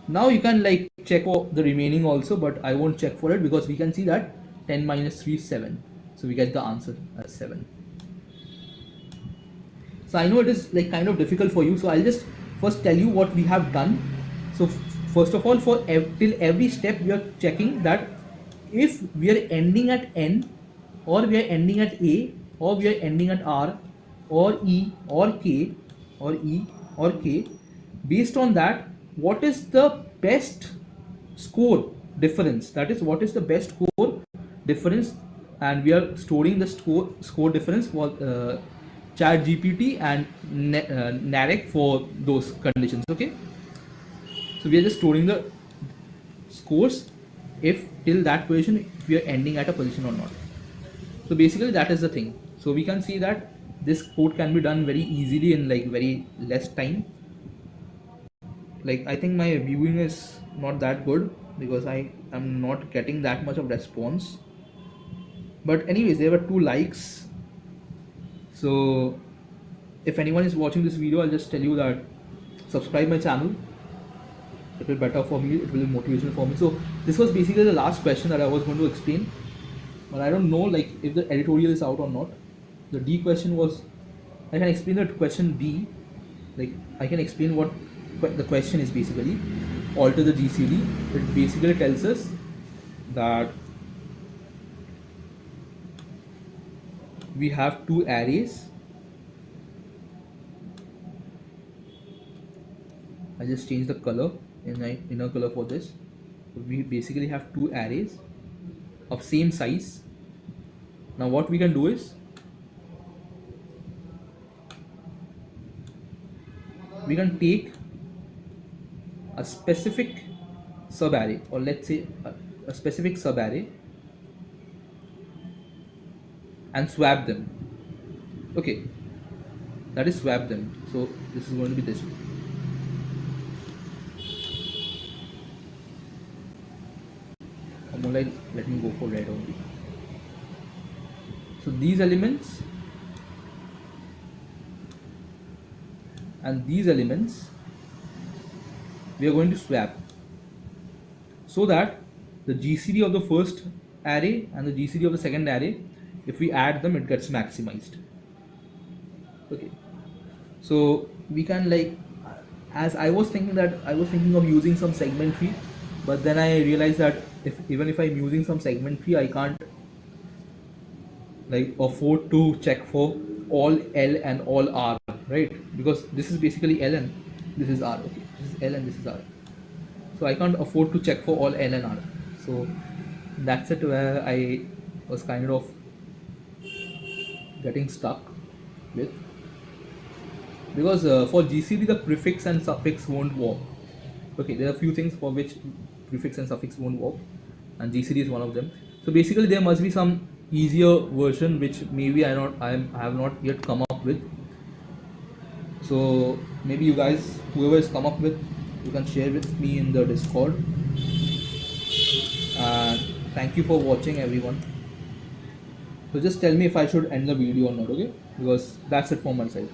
Now you can like check for the remaining also, but I won't check for it because we can see that 10 minus 3 is 7. So we get the answer as 7. So I know it is like kind of difficult for you, so I'll just first tell you what we have done. So first of all, till every step we are checking that if we are ending at N, or we are ending at A, or we are ending at R, or E, or K, or E, or K, based on that, what is the best score difference? That is, what is the best score difference, and we are storing the score difference for Chat GPT and Narek for those conditions. Okay, so we are just storing the scores if till that position, if we are ending at a position or not. So basically that is the thing. So we can see that this code can be done very easily in like very less time. Like I think my viewing is not that good because I am not getting that much of response. But anyways, there were 2 likes. So if anyone is watching this video, I'll just tell you that subscribe my channel. It will be better for me, it will be motivational for me. So this was basically the last question that I was going to explain, but I don't know like if the editorial is out or not. The D question was, I can explain the question B, like I can explain what the question is basically alter the GCD. It basically tells us that we have two arrays. I just changed the color in my inner color for this. We basically have two arrays of same size. Now what we can do is we can take a specific subarray, or let's say a specific subarray, and swap them. Okay, that is swap them. So this is going to be this way. Like, let me go for red only. So these elements and these elements we are going to swap, so that the GCD of the first array and the GCD of the second array, if we add them, it gets maximized. Okay, so we can, like, as I was thinking of using some segment tree, but then I realized that even if I'm using some segment tree, I can't like afford to check for all L and all R, right? Because this is basically L and this is R. Okay, this is L and this is R. So I can't afford to check for all L and R. So that's it, where I was kind of getting stuck with, because for GCD the prefix and suffix won't work. Okay, there are a few things for which prefix and suffix won't work, and GCD is one of them. So basically there must be some easier version which maybe I have not yet come up with. So maybe you guys, whoever has come up with, you can share with me in the Discord. And thank you for watching, everyone. So just tell me if I should end the video or not, okay? Because that's it from my side.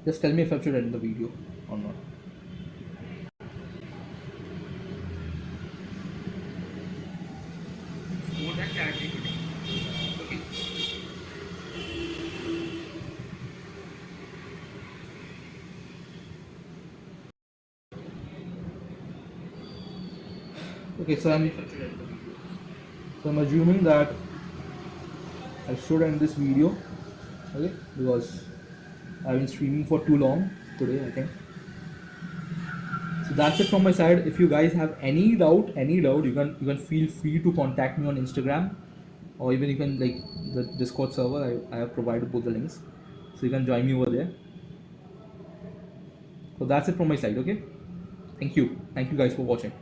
Just tell me if I should end the video or not. Okay, so I'm assuming that I should end this video, okay? Because I've been streaming for too long today, I think. So that's it from my side. If you guys have any doubt, you can feel free to contact me on Instagram, or even you can, like, the Discord server. I have provided both the links, so you can join me over there. So that's it from my side. Okay, thank you guys for watching.